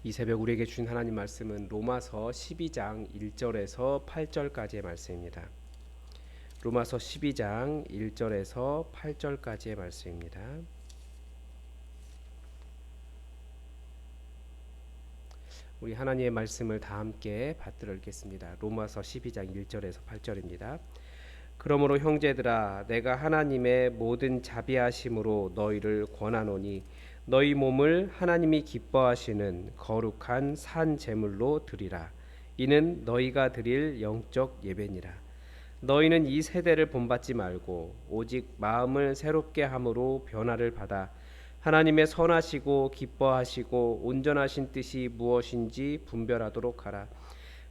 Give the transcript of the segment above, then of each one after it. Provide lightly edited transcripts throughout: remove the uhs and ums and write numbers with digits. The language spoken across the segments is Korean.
이 새벽 우리에게 주신 하나님 말씀은 로마서 12장 1절에서 8절까지의 말씀입니다. 로마서 12장 1절에서 8절까지의 말씀입니다. 우리 하나님의 말씀을 다 함께 받들어 읽겠습니다. 로마서 12장 1절에서 8절입니다. 그러므로 형제들아 내가 하나님의 모든 자비하심으로 너희를 권하노니 너희 몸을 하나님이 기뻐하시는 거룩한 산 제물로 드리라. 이는 너희가 드릴 영적 예배니라. 너희는 이 세대를 본받지 말고 오직 마음을 새롭게 함으로 변화를 받아 하나님의 선하시고 기뻐하시고 온전하신 뜻이 무엇인지 분별하도록 하라.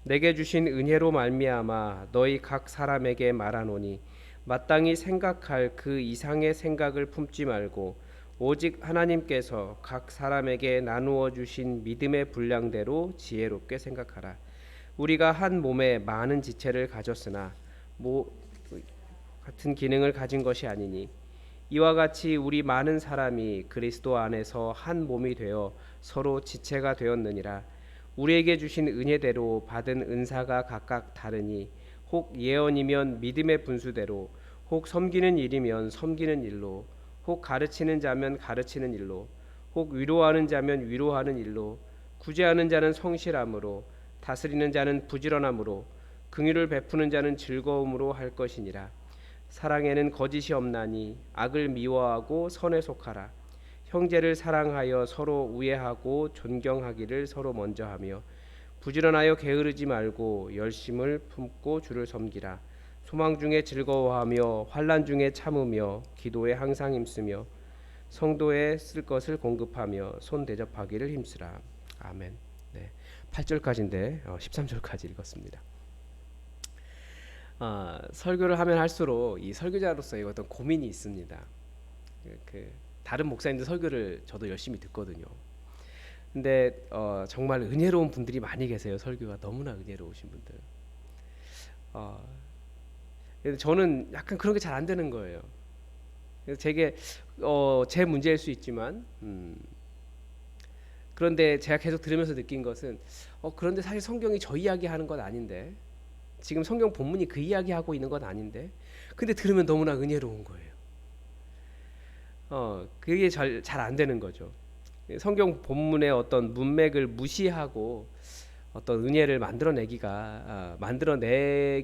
내게 주신 은혜로 말미암아 너희 각 사람에게 말하노니 마땅히 생각할 그 이상의 생각을 품지 말고 오직 하나님께서 각 사람에게 나누어 주신 믿음의 분량대로 지혜롭게 생각하라. 우리가 한 몸에 많은 지체를 가졌으나 같은 기능을 가진 것이 아니니 이와 같이 우리 많은 사람이 그리스도 안에서 한 몸이 되어 서로 지체가 되었느니라. 우리에게 주신 은혜대로 받은 은사가 각각 다르니 혹 예언이면 믿음의 분수대로, 혹 섬기는 일이면 섬기는 일로, 혹 가르치는 자면 가르치는 일로, 혹 위로하는 자면 위로하는 일로, 구제하는 자는 성실함으로, 다스리는 자는 부지런함으로, 긍휼을 베푸는 자는 즐거움으로 할 것이니라. 사랑에는 거짓이 없나니 악을 미워하고 선에 속하라. 형제를 사랑하여 서로 우애하고 존경하기를 서로 먼저 하며 부지런하여 게으르지 말고 열심을 품고 주를 섬기라. 소망 중에 즐거워하며 환난 중에 참으며 기도에 항상 힘쓰며 성도에 쓸 것을 공급하며 손 대접하기를 힘쓰라. 아멘. 네, 8절까지인데 13절까지 읽었습니다. 설교를 하면 할수록 이 설교자로서의 어떤 고민이 있습니다. 다른 목사님들 설교를 저도 열심히 듣거든요. 근데 정말 은혜로운 분들이 많이 계세요. 설교가 너무나 은혜로우신 분들. 저는 약간 그런 게 잘 안 되는 거예요. 그래서 제게 제 문제일 수 있지만 그런데 제가 계속 들으면서 느낀 것은 그런데 사실 성경이 저 이야기하는 건 아닌데 지금 성경 본문이 그 이야기하고 있는 건 아닌데 근데 들으면 너무나 은혜로운 거예요. 그게 잘 안 되는 거죠. 성경 본문의 어떤 문맥을 무시하고 어떤 은혜를 만들어내기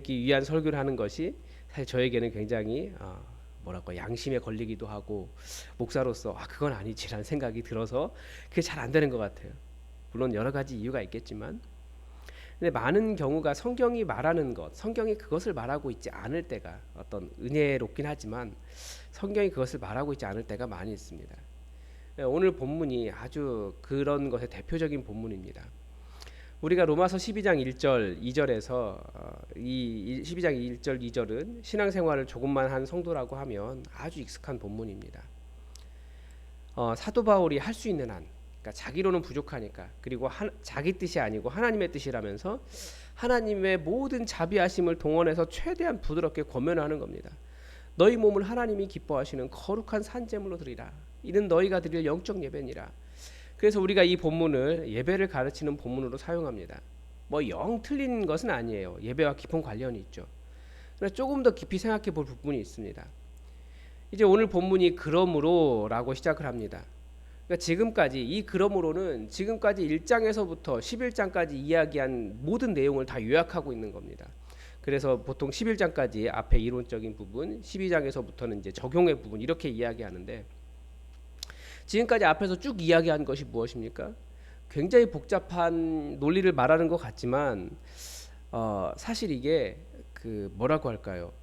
위한 설교를 하는 것이 사실 저에게는 굉장히 양심에 걸리기도 하고 목사로서 그건 아니지라는 생각이 들어서 그게 잘 안 되는 것 같아요. 물론 여러 가지 이유가 있겠지만 근데 많은 경우가 성경이 말하는 것, 성경이 그것을 말하고 있지 않을 때가 어떤 은혜롭긴 하지만 성경이 그것을 말하고 있지 않을 때가 많이 있습니다. 오늘 본문이 아주 그런 것의 대표적인 본문입니다. 우리가 로마서 12장 1절 2절에서 이 12장 1절 2절은 신앙생활을 조금만 한 성도라고 하면 아주 익숙한 본문입니다. 사도 바울이 할 수 있는 한, 그러니까 자기로는 부족하니까 그리고 자기 뜻이 아니고 하나님의 뜻이라면서 하나님의 모든 자비하심을 동원해서 최대한 부드럽게 권면하는 겁니다. 너희 몸을 하나님이 기뻐하시는 거룩한 산제물로 드리라. 이는 너희가 드릴 영적 예배니라. 그래서 우리가 이 본문을 예배를 가르치는 본문으로 사용합니다. 영 틀린 것은 아니에요. 예배와 깊은 관련이 있죠. 그래서 조금 더 깊이 생각해 볼 부분이 있습니다. 이제 오늘 본문이 그러므로라고 시작을 합니다. 그러니까 지금까지 이 그러므로는 지금까지 1장에서부터 11장까지 이야기한 모든 내용을 다 요약하고 있는 겁니다. 그래서 보통 11장까지 앞에 이론적인 부분, 12장에서부터는 이제 적용의 부분 이렇게 이야기하는데 지금까지 앞에서 쭉 이야기한 것이 무엇입니까? 굉장히 복잡한 논리를 말하는 것 같지만 사실 이게 뭐라고 할까요?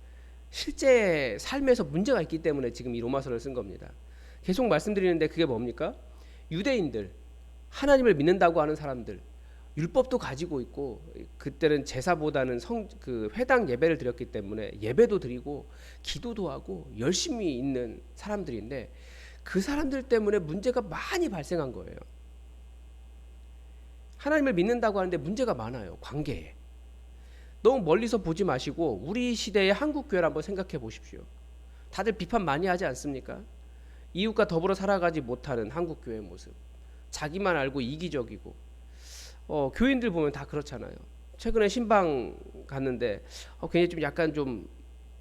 실제 삶에서 문제가 있기 때문에 지금 이 로마서를 쓴 겁니다. 계속 말씀드리는데 그게 뭡니까? 유대인들, 하나님을 믿는다고 하는 사람들, 율법도 가지고 있고 그때는 제사보다는 회당 예배를 드렸기 때문에 예배도 드리고 기도도 하고 열심히 있는 사람들인데 그 사람들 때문에 문제가 많이 발생한 거예요. 하나님을 믿는다고 하는데 문제가 많아요. 관계에. 너무 멀리서 보지 마시고 우리 시대의 한국 교회를 한번 생각해 보십시오. 다들 비판 많이 하지 않습니까? 이웃과 더불어 살아가지 못하는 한국 교회의 모습. 자기만 알고 이기적이고 교인들 보면 다 그렇잖아요. 최근에 신방 갔는데 굉장히 좀 약간 좀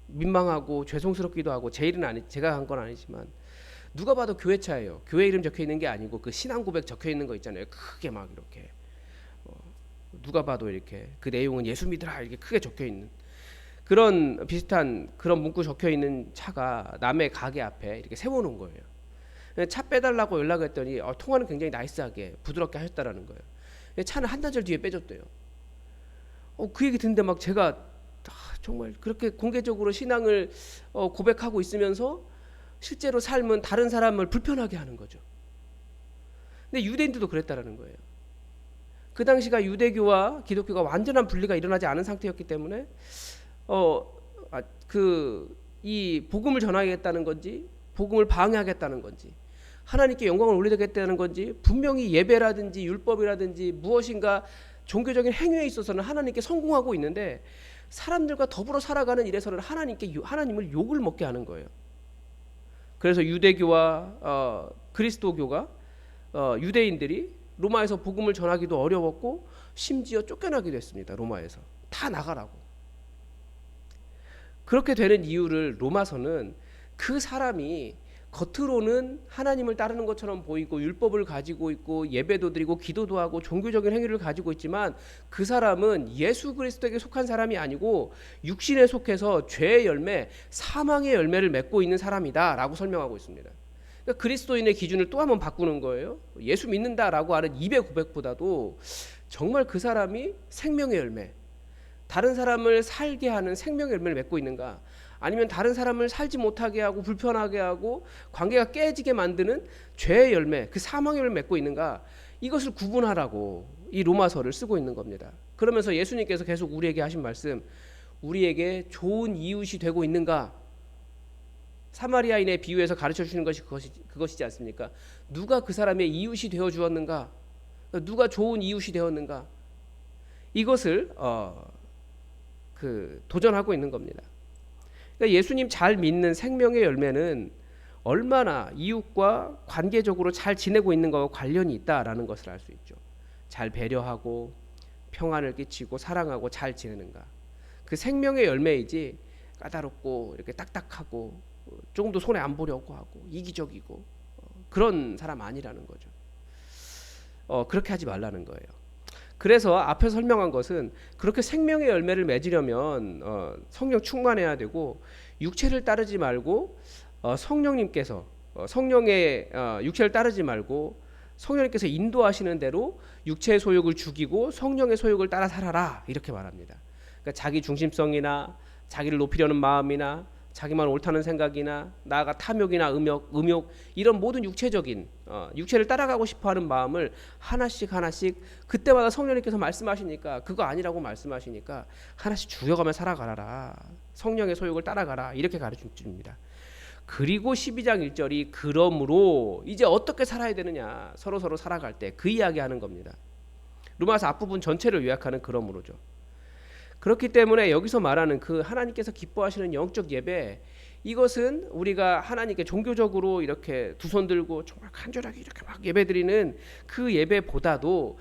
민망하고 죄송스럽기도 하고 제 일은 아니 제가 한 건 아니지만 누가 봐도 교회차예요. 교회 이름 적혀 있는 게 아니고 그 신앙 고백 적혀 있는 거 있잖아요. 크게 막 이렇게 누가 봐도 이렇게 그 내용은 예수 믿으라 이렇게 크게 적혀 있는 그런 비슷한 그런 문구 적혀 있는 차가 남의 가게 앞에 이렇게 세워놓은 거예요. 차 빼달라고 연락했더니 통화는 굉장히 나이스하게 부드럽게 하셨다라는 거예요. 차는 한 단절 뒤에 빼줬대요. 그 얘기 듣는데 막 제가 정말 그렇게 공개적으로 신앙을 고백하고 있으면서 실제로 삶은 다른 사람을 불편하게 하는 거죠. 근데 유대인들도 그랬다라는 거예요. 그 당시가 유대교와 기독교가 완전한 분리가 일어나지 않은 상태였기 때문에 이 복음을 전하겠다는 건지 복음을 방해하겠다는 건지 하나님께 영광을 올리겠다는 건지 분명히 예배라든지 율법이라든지 무엇인가 종교적인 행위에 있어서는 하나님께 성공하고 있는데 사람들과 더불어 살아가는 일에서는 하나님을 욕을 먹게 하는 거예요. 그래서 유대교와 그리스도교가 유대인들이 로마에서 복음을 전하기도 어려웠고 심지어 쫓겨나기도 했습니다. 로마에서 다 나가라고. 그렇게 되는 이유를 로마서는 그 사람이 겉으로는 하나님을 따르는 것처럼 보이고 율법을 가지고 있고 예배도 드리고 기도도 하고 종교적인 행위를 가지고 있지만 그 사람은 예수 그리스도에게 속한 사람이 아니고 육신에 속해서 죄의 열매, 사망의 열매를 맺고 있는 사람이다 라고 설명하고 있습니다. 그러니까 그리스도인의 기준을 또 한번 바꾸는 거예요. 예수 믿는다라고 하는 입의 고백보다도 정말 그 사람이 생명의 열매, 다른 사람을 살게 하는 생명의 열매를 맺고 있는가, 아니면 다른 사람을 살지 못하게 하고 불편하게 하고 관계가 깨지게 만드는 죄의 열매, 그 사망의 열매를 맺고 있는가, 이것을 구분하라고 이 로마서를 쓰고 있는 겁니다. 그러면서 예수님께서 계속 우리에게 하신 말씀, 우리에게 좋은 이웃이 되고 있는가, 사마리아인의 비유에서 가르쳐 주시는 것이 그것이지 않습니까? 누가 그 사람의 이웃이 되어 주었는가, 누가 좋은 이웃이 되었는가, 이것을 도전하고 있는 겁니다. 그러니까 예수님 잘 믿는 생명의 열매는 얼마나 이웃과 관계적으로 잘 지내고 있는 것과 관련이 있다라는 것을 알 수 있죠. 잘 배려하고 평안을 끼치고 사랑하고 잘 지내는가. 그 생명의 열매이지 까다롭고 이렇게 딱딱하고 조금도 손에 안 보려고 하고 이기적이고 그런 사람 아니라는 거죠. 그렇게 하지 말라는 거예요. 그래서 앞에서 설명한 것은 그렇게 생명의 열매를 맺으려면 성령 충만해야 되고 육체를 따르지 말고 성령님께서 성령의 육체를 따르지 말고 성령님께서 인도하시는 대로 육체의 소욕을 죽이고 성령의 소욕을 따라 살아라 이렇게 말합니다. 그러니까 자기 중심성이나 자기를 높이려는 마음이나 자기만 옳다는 생각이나 나아가 탐욕이나 음욕 이런 모든 육체적인 육체를 따라가고 싶어하는 마음을 하나씩 그때마다 성령님께서 말씀하시니까 그거 아니라고 말씀하시니까 하나씩 죽여가며 살아가라. 성령의 소욕을 따라가라 이렇게 가르쳐줍니다. 그리고 12장 1절이 그러므로 이제 어떻게 살아야 되느냐 서로 살아갈 때 그 이야기하는 겁니다. 로마서 앞부분 전체를 요약하는 그러므로죠. 그렇기 때문에 여기서 말하는 그 하나님께서 기뻐하시는 영적 예배, 이것은 우리가 하나님께 종교적으로 이렇게 두 손 들고 정말 간절하게 이렇게 막 예배드리는 그 예배보다도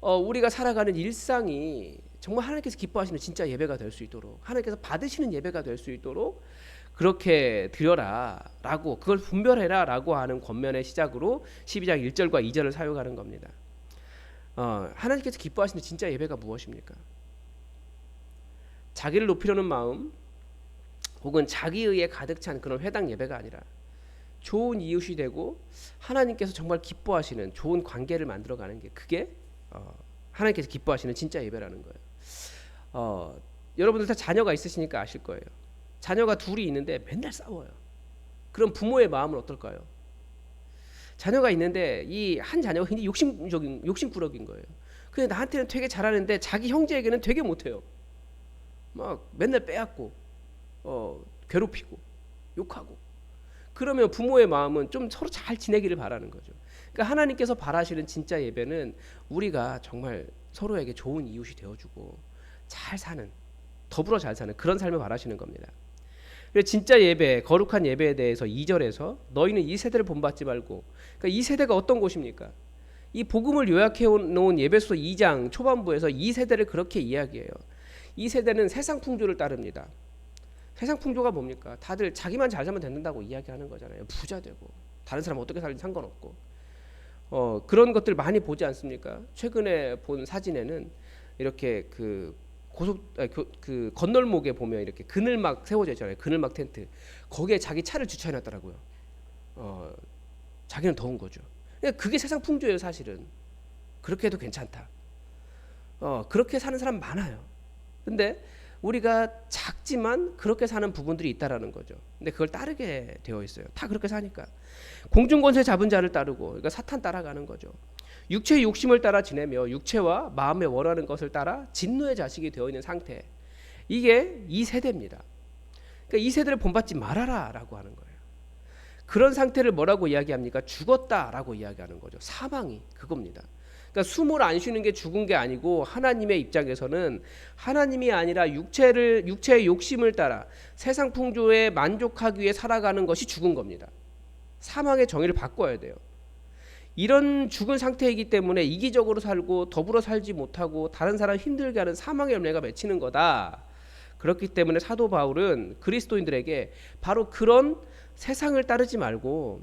우리가 살아가는 일상이 정말 하나님께서 기뻐하시는 진짜 예배가 될 수 있도록, 하나님께서 받으시는 예배가 될 수 있도록 그렇게 드려라 라고, 그걸 분별해라 라고 하는 권면의 시작으로 12장 1절과 2절을 사용하는 겁니다. 하나님께서 기뻐하시는 진짜 예배가 무엇입니까? 자기를 높이려는 마음 혹은 자기의에 가득 찬 그런 회당 예배가 아니라 좋은 이웃이 되고 하나님께서 정말 기뻐하시는 좋은 관계를 만들어가는 게, 그게 하나님께서 기뻐하시는 진짜 예배라는 거예요. 여러분들 다 자녀가 있으시니까 아실 거예요. 자녀가 둘이 있는데 맨날 싸워요. 그럼 부모의 마음은 어떨까요? 자녀가 있는데 이 한 자녀가 굉장히 욕심꾸러기인 거예요. 근데 나한테는 되게 잘하는데 자기 형제에게는 되게 못해요. 막 맨날 빼앗고 괴롭히고 욕하고. 그러면 부모의 마음은 좀 서로 잘 지내기를 바라는 거죠. 그러니까 하나님께서 바라시는 진짜 예배는 우리가 정말 서로에게 좋은 이웃이 되어주고 잘 사는, 더불어 잘 사는 그런 삶을 바라시는 겁니다. 그래서 진짜 예배, 거룩한 예배에 대해서 2절에서 너희는 이 세대를 본받지 말고, 그러니까 이 세대가 어떤 곳입니까? 이 복음을 요약해 놓은 예배소 2장 초반부에서 이 세대를 그렇게 이야기해요. 이 세대는 세상 풍조를 따릅니다. 세상 풍조가 뭡니까? 다들 자기만 잘 살면 된다고 이야기하는 거잖아요. 부자 되고 다른 사람 어떻게 살든 상관없고 그런 것들 많이 보지 않습니까? 최근에 본 사진에는 이렇게 그 건널목에 보면 이렇게 그늘막 세워져 있잖아요. 그늘막 텐트. 거기에 자기 차를 주차해 놨더라고요. 자기는 더운 거죠. 그게 세상 풍조예요, 사실은. 그렇게 해도 괜찮다. 그렇게 사는 사람 많아요. 근데 우리가 작지만 그렇게 사는 부분들이 있다라는 거죠. 근데 그걸 따르게 되어 있어요. 다 그렇게 사니까. 공중권세 잡은 자를 따르고, 그러니까 사탄 따라가는 거죠. 육체의 욕심을 따라 지내며 육체와 마음에 원하는 것을 따라 진노의 자식이 되어 있는 상태. 이게 이 세대입니다. 그러니까 이 세대를 본받지 말아라라고 하는 거예요. 그런 상태를 뭐라고 이야기합니까? 죽었다라고 이야기하는 거죠. 사망이 그겁니다. 그러니까 숨을 안 쉬는 게 죽은 게 아니고 하나님의 입장에서는 하나님이 아니라 육체의 욕심을 따라 세상 풍조에 만족하기 위해 살아가는 것이 죽은 겁니다. 사망의 정의를 바꿔야 돼요. 이런 죽은 상태이기 때문에 이기적으로 살고 더불어 살지 못하고 다른 사람 힘들게 하는 사망의 열매가 맺히는 거다. 그렇기 때문에 사도 바울은 그리스도인들에게 바로 그런 세상을 따르지 말고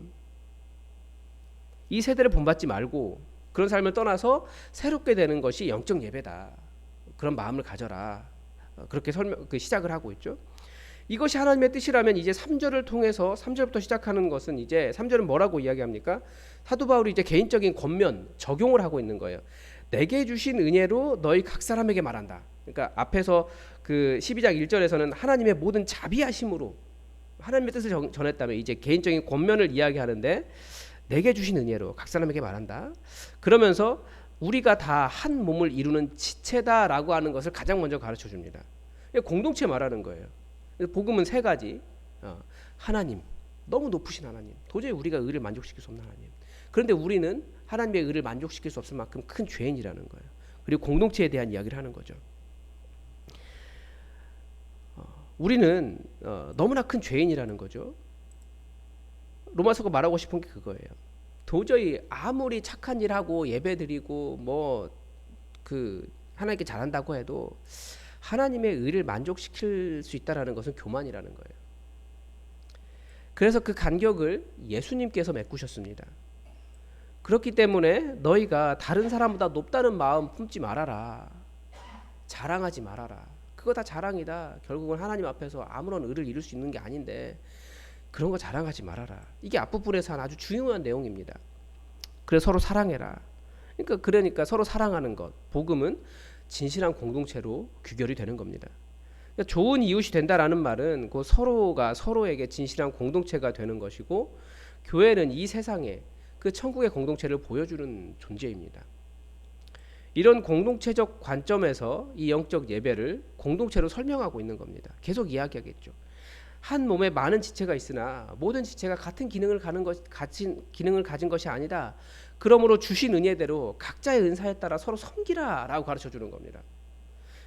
이 세대를 본받지 말고 그런 삶을 떠나서 새롭게 되는 것이 영적 예배다. 그런 마음을 가져라. 그렇게 시작을 하고 있죠. 이것이 하나님의 뜻이라면 이제 3절을 통해서 3절부터 시작하는 것은 이제 3절은 뭐라고 이야기합니까? 사도 바울이 이제 개인적인 권면 적용을 하고 있는 거예요. 내게 주신 은혜로 너희 각 사람에게 말한다. 그러니까 앞에서 그 12장 1절에서는 하나님의 모든 자비하심으로 하나님의 뜻을 전했다면 이제 개인적인 권면을 이야기하는데 내게 주신 은혜로 각 사람에게 말한다. 그러면서 우리가 다 한 몸을 이루는 지체다라고 하는 것을 가장 먼저 가르쳐 줍니다. 공동체 말하는 거예요. 복음은 세 가지. 하나님, 너무 높으신 하나님, 도저히 우리가 의를 만족시킬 수 없는 하나님. 그런데 우리는 하나님의 의를 만족시킬 수 없을 만큼 큰 죄인이라는 거예요. 그리고 공동체에 대한 이야기를 하는 거죠. 우리는 너무나 큰 죄인이라는 거죠. 로마서가 말하고 싶은 게 그거예요. 도저히 아무리 착한 일하고 예배드리고 하나님께 잘한다고 해도 하나님의 의를 만족시킬 수 있다라는 것은 교만이라는 거예요. 그래서 그 간격을 예수님께서 메꾸셨습니다. 그렇기 때문에 너희가 다른 사람보다 높다는 마음 품지 말아라. 자랑하지 말아라. 그거 다 자랑이다. 결국은 하나님 앞에서 아무런 의를 이룰 수 있는 게 아닌데 그런 거 자랑하지 말아라. 이게 앞부분에서 한 아주 중요한 내용입니다. 그래서 서로 사랑해라. 그러니까 서로 사랑하는 것. 복음은 진실한 공동체로 귀결이 되는 겁니다. 그러니까 좋은 이웃이 된다라는 말은 그 서로가 서로에게 진실한 공동체가 되는 것이고 교회는 이 세상에 그 천국의 공동체를 보여주는 존재입니다. 이런 공동체적 관점에서 이 영적 예배를 공동체로 설명하고 있는 겁니다. 계속 이야기하겠죠. 한 몸에 많은 지체가 있으나 모든 지체가 같은 기능을 가진 것이 아니다. 그러므로 주신 은혜대로 각자의 은사에 따라 서로 섬기라라고 가르쳐 주는 겁니다.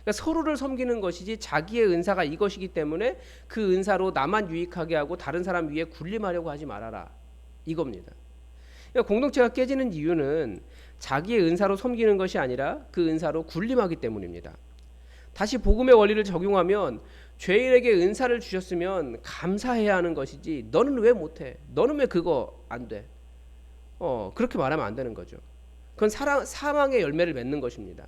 그러니까 서로를 섬기는 것이지 자기의 은사가 이것이기 때문에 그 은사로 나만 유익하게 하고 다른 사람 위에 군림하려고 하지 말아라. 이겁니다. 그러니까 공동체가 깨지는 이유는 자기의 은사로 섬기는 것이 아니라 그 은사로 군림하기 때문입니다. 다시 복음의 원리를 적용하면 죄인에게 은사를 주셨으면 감사해야 하는 것이지 너는 왜 못해? 너는 왜 그거 안 돼? 그렇게 말하면 안 되는 거죠. 그건 사망의 열매를 맺는 것입니다.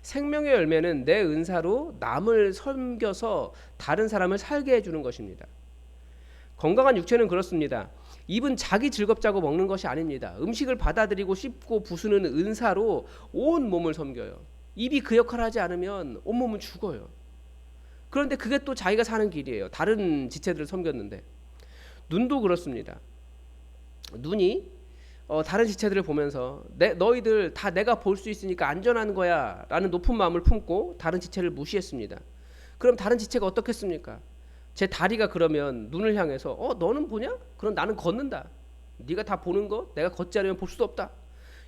생명의 열매는 내 은사로 남을 섬겨서 다른 사람을 살게 해주는 것입니다. 건강한 육체는 그렇습니다. 입은 자기 즐겁자고 먹는 것이 아닙니다. 음식을 받아들이고 씹고 부수는 은사로 온 몸을 섬겨요. 입이 그 역할을 하지 않으면 온몸은 죽어요. 그런데 그게 또 자기가 사는 길이에요. 다른 지체들을 섬겼는데. 눈도 그렇습니다. 눈이 다른 지체들을 보면서 너희들 다 내가 볼 수 있으니까 안전한 거야 라는 높은 마음을 품고 다른 지체를 무시했습니다. 그럼 다른 지체가 어떻겠습니까? 제 다리가 그러면 눈을 향해서 너는 보냐? 그럼 나는 걷는다. 네가 다 보는 거 내가 걷지 않으면 볼 수도 없다.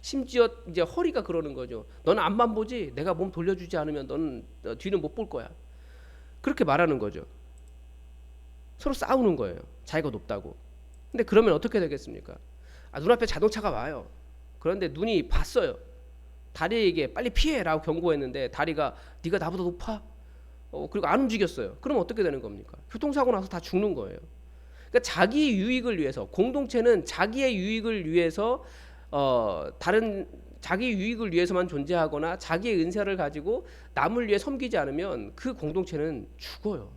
심지어 이제 허리가 그러는 거죠. 너는 앞만 보지 내가 몸 돌려주지 않으면 너는 뒤는 못 볼 거야. 그렇게 말하는 거죠. 서로 싸우는 거예요. 자기가 높다고. 근데 그러면 어떻게 되겠습니까? 눈앞에 자동차가 와요. 그런데 눈이 봤어요. 다리에게 빨리 피해라고 경고했는데 다리가 네가 나보다 높아? 그리고 안 움직였어요. 그럼 어떻게 되는 겁니까? 교통사고 나서 다 죽는 거예요. 그러니까 자기 유익을 위해서, 공동체는 자기의 유익을 위해서 다른 자기 유익을 위해서만 존재하거나 자기의 은사를 가지고 남을 위해 섬기지 않으면 그 공동체는 죽어요.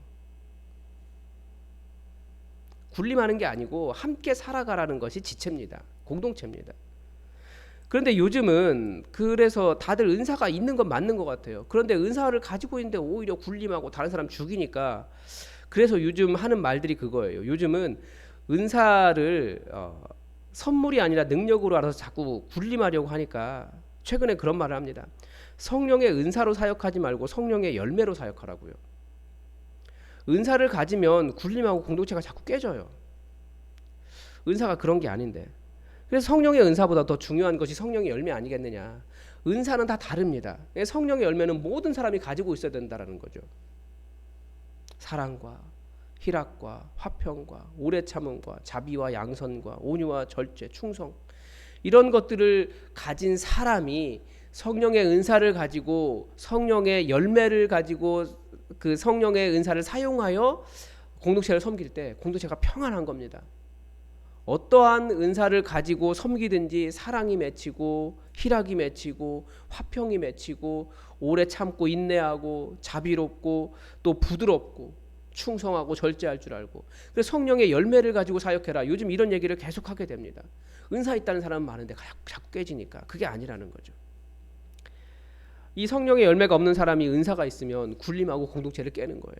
군림하는 게 아니고 함께 살아가라는 것이 지체입니다. 공동체입니다. 그런데 요즘은 그래서 다들 은사가 있는 건 맞는 것 같아요. 그런데 은사를 가지고 있는데 오히려 군림하고 다른 사람 죽이니까, 그래서 요즘 하는 말들이 그거예요. 요즘은 은사를 선물이 아니라 능력으로 알아서 자꾸 군림하려고 하니까 최근에 그런 말을 합니다. 성령의 은사로 사역하지 말고 성령의 열매로 사역하라고요. 은사를 가지면 군림하고 공동체가 자꾸 깨져요. 은사가 그런 게 아닌데. 그래서 성령의 은사보다 더 중요한 것이 성령의 열매 아니겠느냐. 은사는 다 다릅니다. 성령의 열매는 모든 사람이 가지고 있어야 된다는 거죠. 사랑과 희락과 화평과 오래 참음과 자비와 양선과 온유와 절제, 충성, 이런 것들을 가진 사람이 성령의 은사를 가지고 성령의 열매를 가지고 그 성령의 은사를 사용하여 공동체를 섬길 때 공동체가 평안한 겁니다. 어떠한 은사를 가지고 섬기든지 사랑이 맺히고 희락이 맺히고 화평이 맺히고 오래 참고 인내하고 자비롭고 또 부드럽고 충성하고 절제할 줄 알고, 그래서 성령의 열매를 가지고 사역해라. 요즘 이런 얘기를 계속하게 됩니다. 은사 있다는 사람은 많은데 자꾸 깨지니까. 그게 아니라는 거죠. 이 성령의 열매가 없는 사람이 은사가 있으면 군림하고 공동체를 깨는 거예요.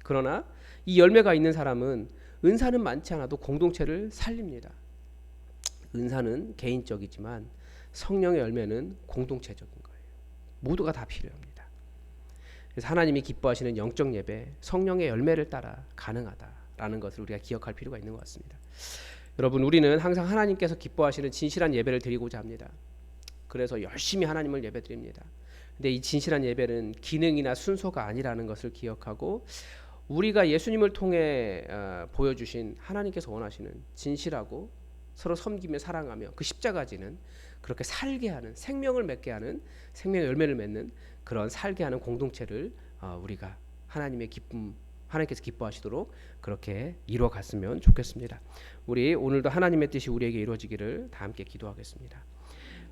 그러나 이 열매가 있는 사람은 은사는 많지 않아도 공동체를 살립니다. 은사는 개인적이지만 성령의 열매는 공동체적인 거예요. 모두가 다 필요합니다. 그래서 하나님이 기뻐하시는 영적 예배, 성령의 열매를 따라 가능하다라는 것을 우리가 기억할 필요가 있는 것 같습니다. 여러분, 우리는 항상 하나님께서 기뻐하시는 진실한 예배를 드리고자 합니다. 그래서 열심히 하나님을 예배드립니다. 근데 이 진실한 예배는 기능이나 순서가 아니라는 것을 기억하고, 우리가 예수님을 통해 보여주신 하나님께서 원하시는 진실하고 서로 섬기며 사랑하며 그 십자가지는 그렇게 살게 하는, 생명을 맺게 하는, 생명의 열매를 맺는 그런 살게 하는 공동체를 우리가 하나님의 기쁨, 하나님께서 기뻐하시도록 그렇게 이루어갔으면 좋겠습니다. 우리 오늘도 하나님의 뜻이 우리에게 이루어지기를 다 함께 기도하겠습니다.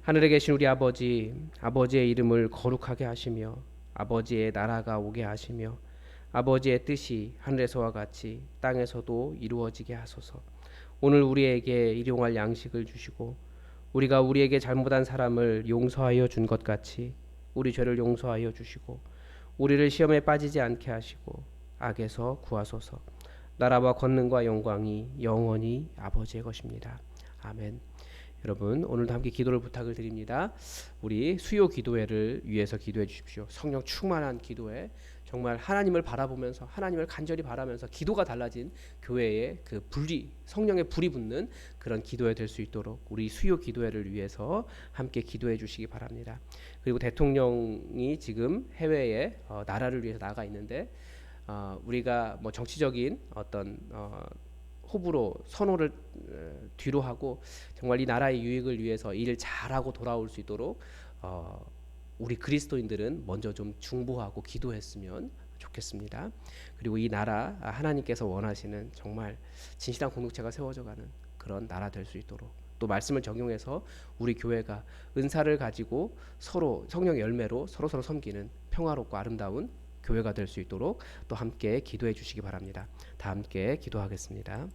하늘에 계신 우리 아버지, 아버지의 이름을 거룩하게 하시며 아버지의 나라가 오게 하시며 아버지의 뜻이 하늘에서와 같이 땅에서도 이루어지게 하소서. 오늘 우리에게 일용할 양식을 주시고 우리가 우리에게 잘못한 사람을 용서하여 준 것 같이 우리 죄를 용서하여 주시고 우리를 시험에 빠지지 않게 하시고 악에서 구하소서. 나라와 권능과 영광이 영원히 아버지의 것입니다. 아멘. 여러분, 오늘도 함께 기도를 부탁을 드립니다. 우리 수요 기도회를 위해서 기도해 주십시오. 성령 충만한 기도회, 정말 하나님을 바라보면서 하나님을 간절히 바라면서 기도가 달라진 교회에 그 불이, 성령의 불이 붙는 그런 기도회 될 수 있도록 우리 수요 기도회를 위해서 함께 기도해 주시기 바랍니다. 그리고 대통령이 지금 해외에 나라를 위해서 나가 있는데 우리가 뭐 정치적인 어떤 호불호 선호를 뒤로 하고 정말 이 나라의 유익을 위해서 일을 잘하고 돌아올 수 있도록 우리 그리스도인들은 먼저 좀 중보하고 기도했으면 좋겠습니다. 그리고 이 나라 하나님께서 원하시는 정말 진실한 공동체가 세워져가는 그런 나라 될 수 있도록, 또 말씀을 적용해서 우리 교회가 은사를 가지고 서로 성령의 열매로 서로서로 섬기는 평화롭고 아름다운 교회가 될 수 있도록 또 함께 기도해 주시기 바랍니다. 다 함께 기도하겠습니다.